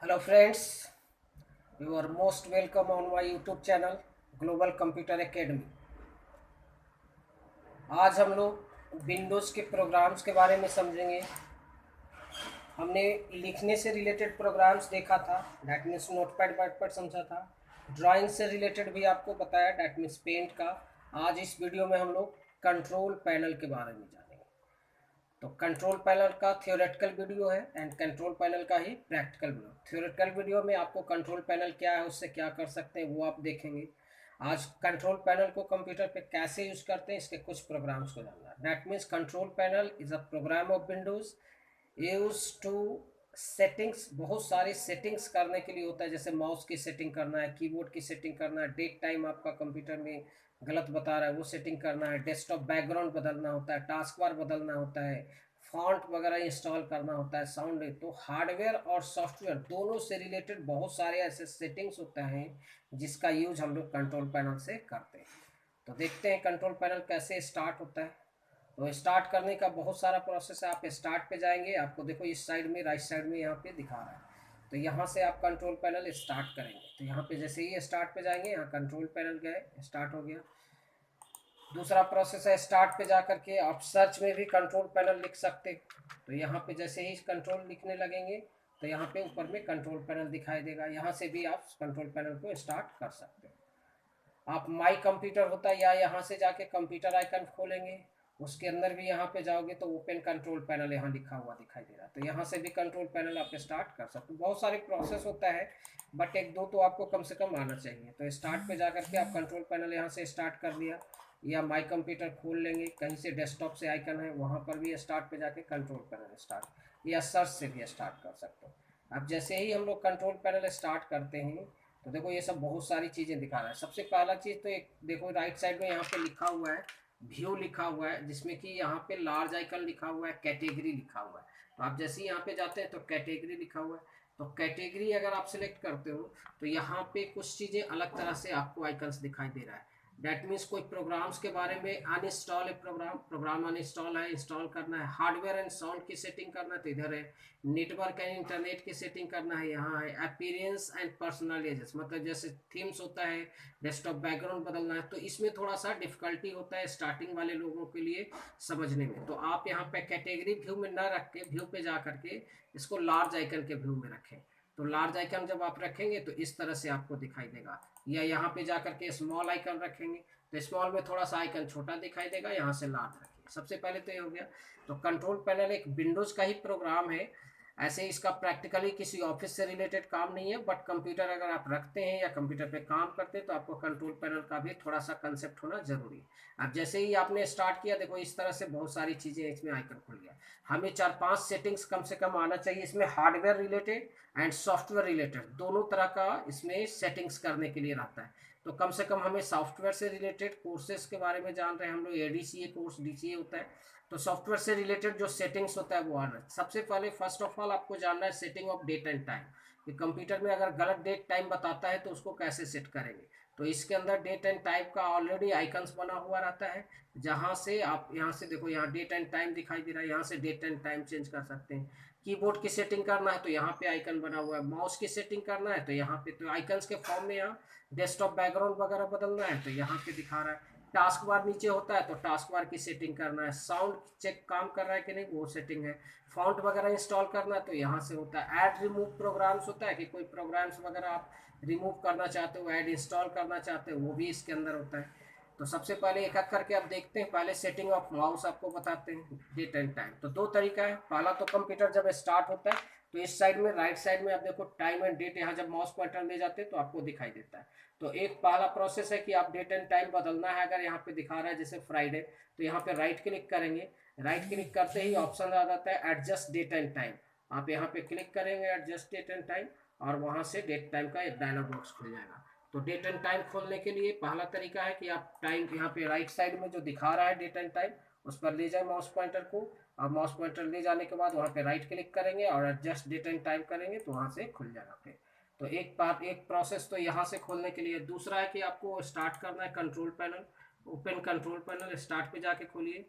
Hello friends, you are most welcome on my YouTube channel Global Computer Academy। आज हम लोग Windows के programmes के बारे में समझेंगे। हमने लिखने से रिलेटेड प्रोग्राम्स देखा था, डैट मीन्स नोटपैड पैड समझा था। ड्राइंग से रिलेटेड भी आपको बताया, डैट मीन्स पेंट का। आज इस वीडियो में हम लोग कंट्रोल पैनल के बारे में जानेंगे। तो कंट्रोल पैनल का थियोरेटिकल वीडियो है एंड कंट्रोल पैनल का ही प्रैक्टिकल वीडियो। थियोरेटिकल वीडियो में आपको कंट्रोल पैनल क्या है, उससे क्या कर सकते हैं, वो आप देखेंगे। आज कंट्रोल पैनल को कंप्यूटर पे कैसे यूज करते हैं, इसके कुछ प्रोग्राम्स को जानना है। That means control panel is a program of Windows use to settings. बहुत सारी सेटिंग्स करने के लिए होता है, जैसे माउस की सेटिंग करना है, कीबोर्ड की सेटिंग करना है, डेट टाइम आपका कंप्यूटर में गलत बता रहा है वो सेटिंग करना है, डेस्कटॉप बैकग्राउंड बदलना होता है, टास्क बार बदलना होता है, फॉन्ट वगैरह इंस्टॉल करना होता है, साउंड। तो हार्डवेयर और सॉफ्टवेयर दोनों से रिलेटेड बहुत सारे ऐसे सेटिंग्स होते हैं जिसका यूज हम लोग कंट्रोल पैनल से करते हैं। तो देखते हैं कंट्रोल पैनल कैसे स्टार्ट होता है। तो स्टार्ट करने का बहुत सारा प्रोसेस है। आप स्टार्ट पे जाएंगे, आपको देखो इस साइड में, राइट साइड में यहाँ पे दिखा रहा है। तो यहाँ से आप कंट्रोल पैनल स्टार्ट करेंगे। तो यहाँ पे जैसे ही स्टार्ट पे जाएंगे, यहाँ कंट्रोल पैनल गए, स्टार्ट हो गया। दूसरा प्रोसेस है स्टार्ट पे जा करके आप सर्च में भी कंट्रोल पैनल लिख सकते हो। तो यहाँ पे जैसे ही कंट्रोल लिखने लगेंगे तो यहाँ पे ऊपर में कंट्रोल पैनल दिखाई देगा। यहाँ से भी आप कंट्रोल पैनल को स्टार्ट कर सकते हो। आप माई कंप्यूटर होता है, या यहाँ से जाके कंप्यूटर आइकन खोलेंगे, उसके अंदर भी यहाँ पे जाओगे तो ओपन कंट्रोल पैनल यहाँ लिखा हुआ दिखाई दे रहा है। तो यहाँ से भी कंट्रोल पैनल आप स्टार्ट कर सकते हो। बहुत सारे प्रोसेस होता है, बट एक दो तो आपको कम से कम आना चाहिए। तो स्टार्ट पे जा करके आप कंट्रोल पैनल यहाँ से स्टार्ट कर दिया, या माई कंप्यूटर खोल लेंगे, कहीं से डेस्कटॉप से आइकन है वहाँ पर भी स्टार्ट पे जाके कंट्रोल पैनल स्टार्ट, या सर्च से भी स्टार्ट कर सकते हो। अब जैसे ही हम लोग कंट्रोल पैनल स्टार्ट करते हैं तो देखो ये सब बहुत सारी चीज़ें दिखा रहा है। सबसे पहला चीज़ तो एक देखो, राइट साइड में यहाँ पे लिखा हुआ है व्यू लिखा हुआ है, जिसमें कि यहाँ पे लार्ज आइकन लिखा हुआ है, कैटेगरी लिखा हुआ है। तो आप जैसे ही यहाँ पे जाते हैं तो कैटेगरी लिखा हुआ है। तो कैटेगरी अगर आप सिलेक्ट करते हो तो यहाँ पे कुछ चीज़ें अलग तरह से आपको आइकन्स दिखाई दे रहा है। डैट मीन्स कोई प्रोग्राम्स के बारे में, अनइंस्टॉल है प्रोग्राम अनइंस्टॉल है, इंस्टॉल करना है। हार्डवेयर एंड साउंड की सेटिंग करना है तो इधर है। नेटवर्क एंड इंटरनेट की सेटिंग करना है, यहाँ है। अपीयरेंस एंड पर्सनलाइजेस, मतलब जैसे थीम्स होता है, डेस्कटॉप बैकग्राउंड बदलना है। तो इसमें थोड़ा सा डिफिकल्टी होता है स्टार्टिंग वाले लोगों के लिए समझने में। तो आप यहाँ पे कैटेगरी व्यू में ना रख के व्यू पे जा करके इसको लार्ज आइकन के व्यू में रखें। तो लार्ज आइकन जब आप रखेंगे तो इस तरह से आपको दिखाई देगा। या यहाँ पे जा करके स्मॉल आइकन रखेंगे तो स्मॉल में थोड़ा सा आइकन छोटा दिखाई देगा, यहाँ से लार्ज रखिए। सबसे पहले तो ये हो गया। तो कंट्रोल पैनल एक विंडोज का ही प्रोग्राम है। ऐसे इसका प्रैक्टिकली किसी ऑफिस से रिलेटेड काम नहीं है, बट कंप्यूटर अगर आप रखते हैं या कंप्यूटर पे काम करते हैं तो आपको कंट्रोल पैनल का भी थोड़ा सा कंसेप्ट होना जरूरी है। अब जैसे ही आपने स्टार्ट किया, देखो इस तरह से बहुत सारी चीज़ें इसमें आइकन खुल गया। हमें 4-5 सेटिंग्स कम से कम आना चाहिए इसमें। Hardware related and software related दोनों तरह का इसमें सेटिंग्स करने के लिए रहता है। तो कम से कम हमें सॉफ्टवेयर से रिलेटेड कोर्सेज के बारे में जान रहे हैं हम लोग। एडीसीए कोर्स, डीसीए होता है। तो सॉफ्टवेयर से रिलेटेड जो सेटिंग्स होता है वो आना है। सबसे पहले फर्स्ट ऑफ ऑल आपको जानना है setting of date and time, कि कंप्यूटर में अगर गलत डेट टाइम बताता है तो उसको कैसे सेट करेंगे। तो इसके अंदर डेट एंड टाइम का ऑलरेडी आइकन्स बना हुआ रहता है, जहाँ से आप यहाँ से देखो, यहाँ डेट एंड टाइम दिखाई दे रहा है, यहाँ से डेट एंड टाइम चेंज कर सकते हैं। कीबोर्ड की सेटिंग करना है तो यहाँ पे आइकन बना हुआ है। माउस की सेटिंग करना है तो यहाँ पे, तो आइकन्स के फॉर्म में यहाँ डेस्कटॉप बैकग्राउंड वगैरह बदलना है तो यहाँ पे दिखा रहा है। टास्क बार नीचे होता है तो टास्क बार की सेटिंग करना है। साउंड चेक काम कर रहा है कि नहीं वो सेटिंग है। फॉन्ट वगैरह इंस्टॉल करना है तो यहाँ से होता है। ऐड रिमूव प्रोग्राम्स होता है कि कोई प्रोग्राम्स वगैरह आप रिमूव करना चाहते हो, ऐड इंस्टॉल करना चाहते हो, वो भी इसके अंदर होता है। तो सबसे पहले एक एक करके आप देखते हैं। पहले सेटिंग ऑफ माउस आपको बताते हैं, डेट एंड टाइम। तो दो तरीका है। पहला तो कंप्यूटर जब स्टार्ट होता है तो इस साइड में, राइट साइड में आप देखो टाइम एंड डेट, यहाँ जब माउस पॉइंटर ले जाते हैं तो आपको दिखाई देता है। तो एक पहला प्रोसेस है कि आप डेट एंड टाइम बदलना है। अगर यहाँ पे दिखा रहा है जैसे फ्राइडे, तो यहाँ पे राइट क्लिक करेंगे। राइट क्लिक करते ही ऑप्शन आ जाता है एडजस्ट डेट एंड टाइम। आप यहाँ पे क्लिक करेंगे एडजस्ट डेट एंड टाइम, और वहाँ से डेट टाइम का एक डायलॉग बॉक्स खुल जाएगा। तो डेट एंड टाइम खोलने के लिए पहला तरीका है कि आप टाइम यहाँ पे राइट साइड में जो दिखा रहा है डेट एंड टाइम, उस पर ले जाए माउस पॉइंटर को। और माउस पॉइंटर ले जाने के बाद वहाँ पे राइट क्लिक करेंगे और एडजस्ट डेट एंड टाइम करेंगे तो वहाँ से खुल जाएगा फिर। तो एक बात, एक प्रोसेस तो यहाँ से खोलने के लिए। दूसरा है कि आपको स्टार्ट करना है control panel. Open control panel, start पे जाके खोलिए।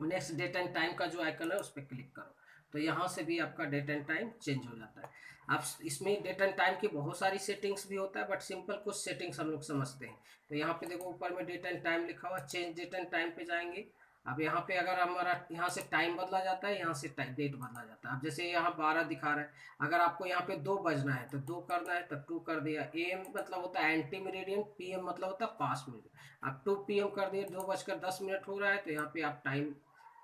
नेक्स्ट डेट एंड टाइम का जो आइकन है उस पर क्लिक करो। तो यहाँ से भी आपका डेट एंड टाइम चेंज हो जाता है। अब इसमें डेट एंड टाइम की बहुत सारी सेटिंग्स भी होता है, बट सिंपल कुछ सेटिंग्स हम लोग समझते हैं। तो यहाँ पे देखो ऊपर में डेट एंड टाइम लिखा हुआ, चेंज डेट एंड टाइम पे जाएंगे। अब यहाँ पे अगर हमारा यहाँ से टाइम बदला जाता है, यहाँ से डेट बदला जाता है। अब जैसे यहाँ 12 दिखा रहा है, अगर आपको यहाँ पे 2 बजना है तो 2 करना है तो 2 कर दिया। AM मतलब होता है एंटी मेरिडियन, PM मतलब होता है पास मेरिडियन। अब 2 PM कर दिया, 2:10 हो रहा है तो यहाँ पे आप टाइम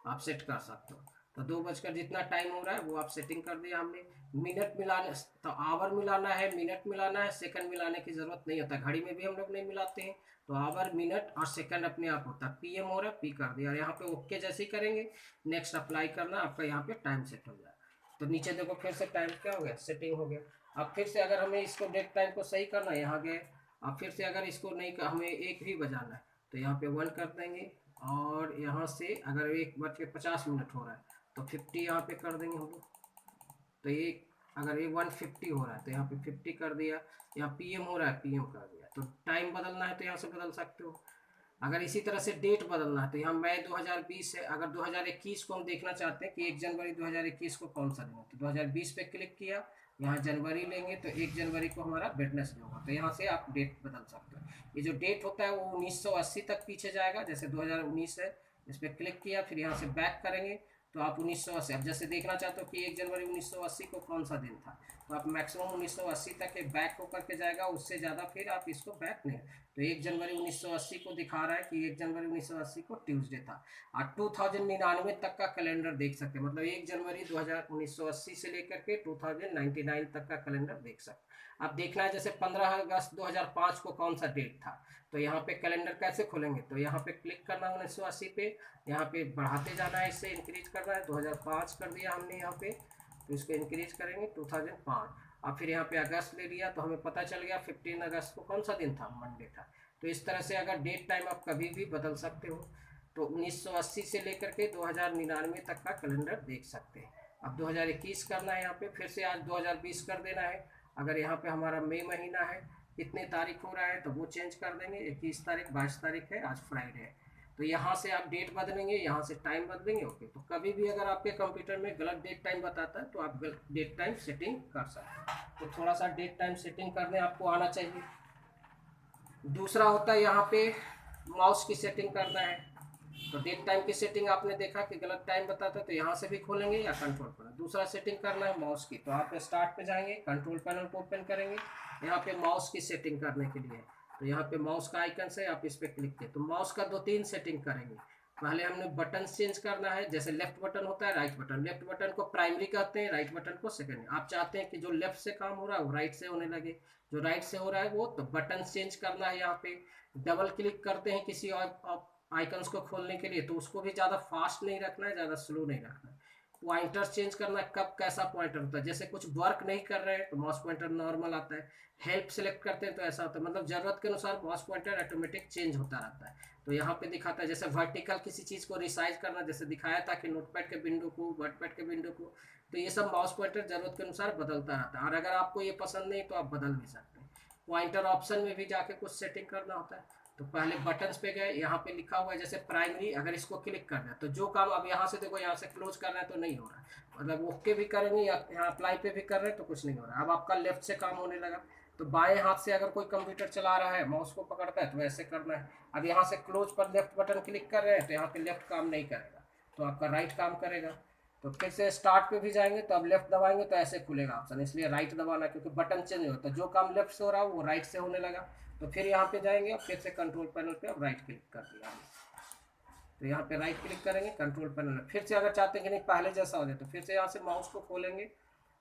आप सेट कर सकते हो। तो 2 जितना टाइम हो रहा है वो आप सेटिंग कर दिया हमने। मिनट मिलाने तो आवर मिलाना है, मिनट मिलाना है, सेकंड मिलाने की जरूरत नहीं होता, घड़ी में भी हम लोग नहीं मिलाते हैं। तो आवर, मिनट और सेकंड अपने आप होता है। PM हो रहा है, P कर दिया, यहाँ पे ओके जैसे ही करेंगे, नेक्स्ट अप्लाई करना, आपका यहाँ पे टाइम सेट हो जाए। तो नीचे देखो फिर से टाइम क्या हो गया, सेटिंग हो गया। अब फिर से अगर हमें इसको डेट टाइम को सही करना है, यहाँ गए। अब फिर से अगर इसको नहीं हमें 1 भी बजाना है तो यहाँ पे 1 कर देंगे। और यहाँ से अगर 1:50 हो रहा है तो 50 यहाँ पे कर देंगे हम लोग। तो ये अगर ये 150 हो रहा है तो यहाँ पे 50 कर दिया। यहाँ PM हो रहा है, PM कर दिया। तो टाइम बदलना है तो यहाँ से बदल सकते हो। अगर इसी तरह से डेट बदलना है तो यहाँ मई 2020 है। अगर 2021 को हम देखना चाहते हैं कि 1 जनवरी 2021 को कौन सा दिन है, तो 2020 पे क्लिक किया, यहाँ जनवरी लेंगे तो 1 जनवरी को हमारा वेडनेसडे होगा। तो यहाँ से आप डेट बदल सकते हो। ये जो डेट होता है वो 1980 तक पीछे जाएगा। जैसे 2019 है, इस पर क्लिक किया, फिर यहाँ से बैक करेंगे तो आप 1980, अब जैसे देखना चाहते हो कि 1 जनवरी 1980 को कौन सा दिन था, तो आप मैक्सिमम 1980 तक के बैक होकर के जाएगा, उससे ज़्यादा फिर आप इसको बैक नहीं। तो 1 जनवरी 1980 को दिखा रहा है कि 1 जनवरी 1980 को ट्यूसडे था। और 2099 तक का कैलेंडर देख सकते हैं, मतलब 1 जनवरी 1980 से लेकर के 2099 तक का कैलेंडर देख सकते हैं। अब देखना है जैसे 15 अगस्त 2005 को कौन सा डेट था, तो यहाँ पे कैलेंडर कैसे खोलेंगे, तो यहाँ पे क्लिक करना है 1980 पे, यहाँ पे बढ़ाते जाना है, इससे इंक्रीज करना है। 2005 कर दिया हमने यहाँ पे, तो इसको इंक्रीज करेंगे 2005। अब फिर यहाँ पे अगस्त ले लिया तो हमें पता चल गया 15 अगस्त को कौन सा दिन था, मंडे था। तो इस तरह से अगर डेट टाइम आप कभी भी बदल सकते हो। तो 1980 से लेकर के 2099 तक का कैलेंडर देख सकते हैं। अब 2021 करना है, यहाँ पे फिर से आज 2020 कर देना है। अगर यहाँ पे हमारा मई महीना है, कितने तारीख हो रहा है तो वो चेंज कर देंगे, 21 तारीख, 22 तारीख है, आज फ्राइडे है। तो यहाँ से आप डेट बदलेंगे, यहाँ से टाइम बदलेंगे, ओके। तो कभी भी अगर आपके कंप्यूटर में गलत डेट टाइम बताता है तो आप डेट टाइम सेटिंग कर सकते हैं। तो थोड़ा सा डेट टाइम सेटिंग करने आपको आना चाहिए। दूसरा होता है यहाँ पे माउस की सेटिंग करना है। तो डेट टाइम की सेटिंग आपने देखा कि गलत टाइम बताता है, तो यहाँ से भी खोलेंगे या कंट्रोल पैनल। दूसरा सेटिंग करना है माउस की, तो आप स्टार्ट पे जाएंगे, कंट्रोल पैनल को ओपन करेंगे, यहाँ पे माउस की सेटिंग करने के लिए। तो यहाँ पे माउस का आइकन से आप इस पर क्लिक किए, तो माउस का 2-3 सेटिंग करेंगे। पहले हमने बटन चेंज करना है, जैसे लेफ्ट बटन होता है, राइट बटन। लेफ्ट बटन को प्राइमरी कहते हैं, राइट बटन को सेकेंडरी। आप चाहते हैं कि जो लेफ्ट से काम हो रहा है वो राइट से होने लगे, जो राइट से हो रहा है वो, तो बटन चेंज करना है। यहाँ पे डबल क्लिक करते हैं किसी और आइकन्स को खोलने के लिए, तो उसको भी ज़्यादा फास्ट नहीं रखना है, ज़्यादा स्लो नहीं रखना है। पॉइंटर चेंज करना है, कब कैसा पॉइंटर होता है, जैसे कुछ वर्क नहीं कर रहे हैं तो माउस पॉइंटर नॉर्मल आता है। हेल्प सेलेक्ट करते हैं तो ऐसा होता है, मतलब ज़रूरत के अनुसार माउस पॉइंटर ऑटोमेटिक चेंज होता रहता है। तो यहाँ पे दिखाता है जैसे वर्टिकल किसी चीज़ को रिसाइज करना, जैसे दिखाया था कि नोटपैड के विंडो को, वर्डपैड के विंडो को। तो ये सब माउस पॉइंटर ज़रूरत के अनुसार बदलता रहता है, और अगर आपको ये पसंद नहीं तो आप बदल भी सकते हैं। पॉइंटर ऑप्शन में भी जाके कुछ सेटिंग करना होता है। तो पहले बटन्स पे गए, यहाँ पे लिखा हुआ है जैसे प्राइमरी, अगर इसको क्लिक करना है तो जो काम अब यहाँ से देखो, यहाँ से क्लोज करना है तो नहीं हो रहा है, मतलब ओके भी करेंगे या यहाँ अप्लाई पे भी कर रहे हैं तो कुछ नहीं हो रहा है। अब आपका लेफ्ट से काम होने लगा, तो बाएं हाथ से अगर कोई कंप्यूटर चला रहा है, माउस को पकड़ता है तो ऐसे करना है। अब यहाँ से क्लोज पर लेफ्ट बटन क्लिक कर रहे हैं तो यहाँ पे लेफ्ट काम नहीं करेगा, तो आपका राइट काम करेगा। तो फिर से स्टार्ट पे भी जाएंगे तो अब लेफ्ट दबाएंगे तो ऐसे खुलेगा ऑप्शन, इसलिए राइट दबाना, क्योंकि बटन चेंज होता है, जो काम लेफ्ट से हो रहा है वो राइट से होने लगा। तो फिर यहाँ पे जाएंगे और फिर से कंट्रोल पैनल पे अब राइट क्लिक कर दिया, तो यहाँ पे राइट क्लिक करेंगे कंट्रोल पैनल में। फिर से अगर चाहते हैं कि नहीं पहले जैसा हो जाए तो फिर से यहाँ से माउस को खोलेंगे,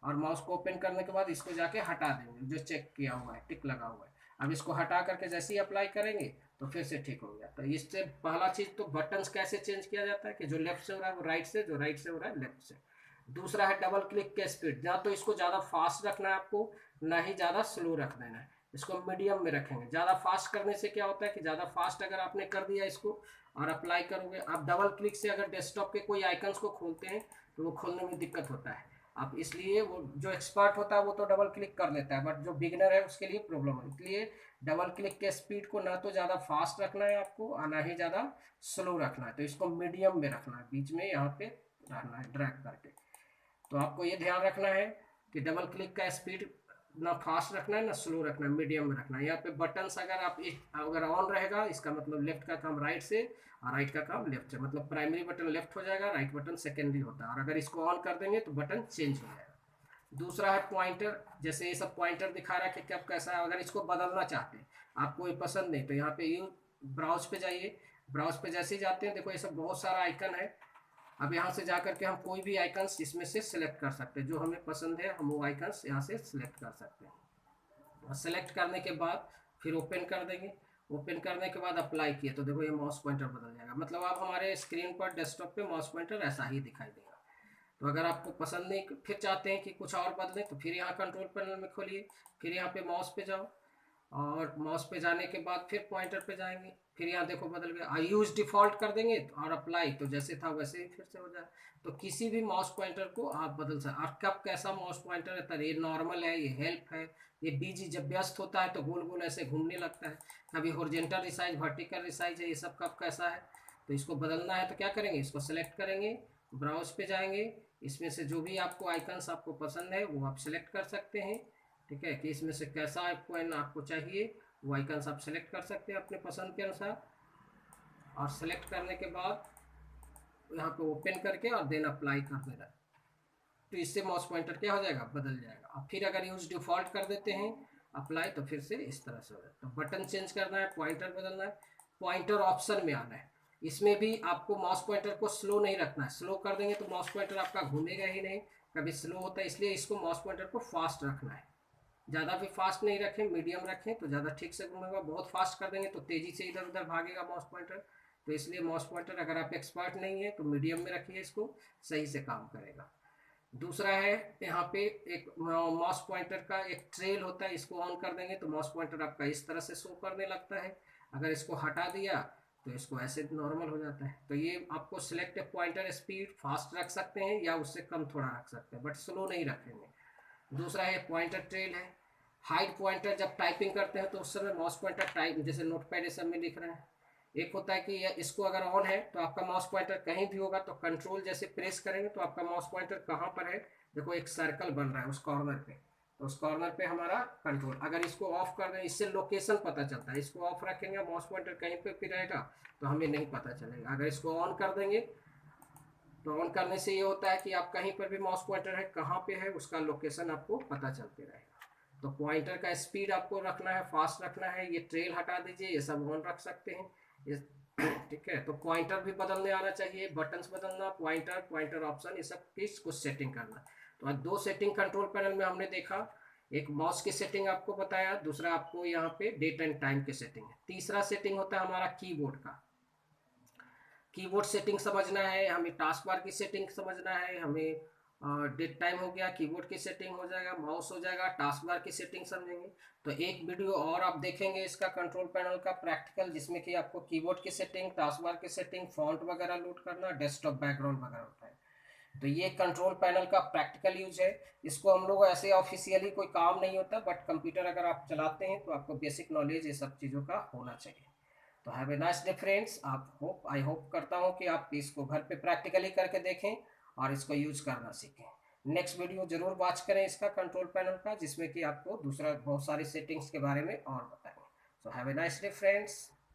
और माउस को ओपन करने के बाद इसको जाके हटा देंगे, जो चेक किया हुआ है, टिक लगा हुआ है। अब इसको हटा करके जैसे ही अप्लाई करेंगे तो फिर से ठीक हो गया। तो इससे पहला चीज़ तो बटन्स कैसे चेंज किया जाता है कि जो लेफ्ट से हो रहा है वो राइट से, जो राइट से हो रहा है लेफ्ट से। दूसरा है डबल क्लिक के स्पीड, ना तो इसको ज़्यादा फास्ट रखना है आपको, ना ही ज़्यादा स्लो रख देना है, इसको मीडियम में रखेंगे। ज़्यादा फास्ट करने से क्या होता है कि ज़्यादा फास्ट अगर आपने कर दिया इसको और अप्लाई करोगे, आप डबल क्लिक से अगर डेस्कटॉप के कोई आइकन्स को खोलते हैं तो वो खोलने में दिक्कत होता है। आप इसलिए वो जो एक्सपर्ट होता है वो तो डबल क्लिक कर लेता है, बट जो बिगनर है उसके लिए प्रॉब्लम है। इसलिए डबल क्लिक के स्पीड को ना तो ज़्यादा फास्ट रखना है आपको और ना ही ज़्यादा स्लो रखना है, तो इसको मीडियम में रखना है, बीच में यहाँ पे रहना है ड्रैग करके। तो आपको ये ध्यान रखना है कि डबल क्लिक का स्पीड ना फास्ट रखना है ना स्लो रखना है, मीडियम में रखना है। यहाँ पे बटन्स अगर आप अगर ऑन रहेगा इसका मतलब लेफ्ट का काम राइट से और राइट का काम लेफ्ट से, मतलब प्राइमरी बटन लेफ्ट हो जाएगा, राइट बटन सेकेंडरी होता है। और अगर इसको ऑन कर देंगे तो बटन चेंज हो जाएगा। दूसरा है पॉइंटर, जैसे ये सब पॉइंटर दिखा रहा है कि कब कैसा है। अगर इसको बदलना चाहते हैं, आपको ये पसंद नहीं, तो यहाँ पे यू ब्राउज पे जाइए। ब्राउज पे जैसे ही जाते हैं देखो ये सब बहुत सारा आइकन है। अब यहाँ से जाकर के हम कोई भी आइकन्स इसमें से सिलेक्ट कर सकते हैं, जो हमें पसंद है हम वो आइकन्स यहाँ से सिलेक्ट कर सकते हैं। और सेलेक्ट करने के बाद फिर ओपन कर देंगे। ओपन करने के बाद अप्लाई किए तो देखो ये माउस पॉइंटर बदल जाएगा, मतलब आप हमारे स्क्रीन पर डेस्कटॉप पे माउस पॉइंटर ऐसा ही दिखाई देगा। तो अगर आपको पसंद नहीं, फिर चाहते हैं कि कुछ और बदलें, तो फिर यहाँ कंट्रोल पैनल में खोलिए, फिर यहाँ पे माउस पे जाओ और माउस पे जाने के बाद फिर पॉइंटर पे जाएंगे, फिर यहाँ देखो बदल गया। यूज डिफॉल्ट कर देंगे और अप्लाई, तो जैसे था वैसे ही फिर से हो जाए। तो किसी भी माउस पॉइंटर को आप बदल सकते। और कब कैसा माउस पॉइंटर रहता है, ये नॉर्मल है, ये हेल्प है, ये बीजी जब व्यस्त होता है तो गोल गोल ऐसे घूमने लगता है, कभी हॉरिजॉन्टल रिसाइज वर्टिकल रिसाइज है, ये सब कब कैसा है। तो इसको बदलना है तो क्या करेंगे, इसको सेलेक्ट करेंगे, ब्राउज पे जाएंगे, इसमें से जो भी आपको आइकन्स आपको पसंद है वो आप सिलेक्ट कर सकते हैं। ठीक है, कि इसमें से कैसा आपको चाहिए वो आइकन्स आप सेलेक्ट कर सकते हैं अपने पसंद के अनुसार। और सेलेक्ट करने के बाद यहाँ पे ओपन करके और देन अप्लाई कर देना, तो इससे माउस पॉइंटर क्या हो जाएगा, बदल जाएगा। और फिर अगर यूज डिफॉल्ट कर देते हैं अप्लाई, तो फिर से इस तरह से हो जाता है। तो बटन चेंज करना है, पॉइंटर बदलना है, पॉइंटर ऑप्शन में आना है। इसमें भी आपको माउस पॉइंटर को स्लो नहीं रखना है, स्लो कर देंगे तो माउस पॉइंटर आपका घूमेगा ही नहीं, कभी स्लो होता है, इसलिए इसको माउस पॉइंटर को फास्ट रखना है। ज़्यादा भी फास्ट नहीं रखें, मीडियम रखें तो ज़्यादा ठीक से घूमेगा। बहुत फास्ट कर देंगे तो तेज़ी से इधर उधर भागेगा माउस पॉइंटर। तो इसलिए माउस पॉइंटर अगर आप एक्सपर्ट नहीं है तो मीडियम में रखिए, इसको सही से काम करेगा। दूसरा है यहाँ पे एक माउस पॉइंटर का एक ट्रेल होता है, इसको ऑन कर देंगे तो माउस पॉइंटर आपका इस तरह से शो करने लगता है। अगर इसको हटा दिया तो इसको ऐसे नॉर्मल हो जाता है। तो ये आपको सिलेक्ट पॉइंटर स्पीड फास्ट रख सकते हैं या उससे कम थोड़ा रख सकते हैं, बट स्लो नहीं रखेंगे। दूसरा है पॉइंटर ट्रेल है। हाइड पॉइंटर जब टाइपिंग करते हैं तो उस समय माउस पॉइंटर टाइप, जैसे नोटपैड सब में लिख रहे हैं, एक होता है कि इसको अगर ऑन है तो आपका माउस पॉइंटर कहीं भी होगा तो कंट्रोल जैसे प्रेस करेंगे तो आपका माउस पॉइंटर कहाँ पर है, देखो एक सर्कल बन रहा है उस कॉर्नर पे, तो उस कॉर्नर पे हमारा कंट्रोल। अगर इसको ऑफ कर दें, इससे लोकेशन पता चलता है। इसको ऑफ रखेंगे माउस पॉइंटर कहीं पे भी रहेगा तो हमें नहीं पता चलेगा। अगर इसको ऑन कर देंगे तो ऑन करने से ये होता है कि आप कहीं पर भी माउस पॉइंटर है कहाँ पे है उसका लोकेशन आपको पता चलते रहेगा। तो पॉइंटर का स्पीड आपको रखना है, फास्ट रखना है। ये ट्रेल हटा दीजिए, ये सब ऑन रख सकते हैं। ठीक है, तो पॉइंटर भी बदलने आना चाहिए, बटन्स बदलना, पॉइंटर, पॉइंटर ऑप्शन, ये सब किस कुछ सेटिंग करना। तो आज दो सेटिंग कंट्रोल पैनल में हमने देखा, एक माउस की सेटिंग आपको बताया, दूसरा आपको यहाँ पे डेट एंड टाइम की सेटिंग है, तीसरा सेटिंग होता है हमारा कीबोर्ड का। कीबोर्ड सेटिंग समझना है हमें, टास्क बार की सेटिंग समझना है हमें, डेट टाइम हो गया, कीबोर्ड की सेटिंग हो जाएगा, माउस हो जाएगा, टास्क बार की सेटिंग समझेंगे। तो एक वीडियो और आप देखेंगे इसका कंट्रोल पैनल का प्रैक्टिकल, जिसमें कि आपको कीबोर्ड की सेटिंग, टास्क बार की सेटिंग, फॉन्ट वगैरह लोड करना, डेस्कटॉप बैकग्राउंड वगैरह होता है। तो ये कंट्रोल पैनल का प्रैक्टिकल यूज है। इसको हम लोग ऐसे ऑफिशियली कोई काम नहीं होता, बट कंप्यूटर अगर आप चलाते हैं तो आपको बेसिक नॉलेज ये सब चीज़ों का होना चाहिए। तो have a nice day friends. आप होप आई होप करता हूँ कि आप इसको घर पे प्रैक्टिकली करके देखें और इसको यूज करना सीखें। नेक्स्ट वीडियो जरूर वॉच करें इसका कंट्रोल पैनल का, जिसमें कि आपको दूसरा बहुत सारी सेटिंग्स के बारे में और बताएंगे। So have a nice day friends.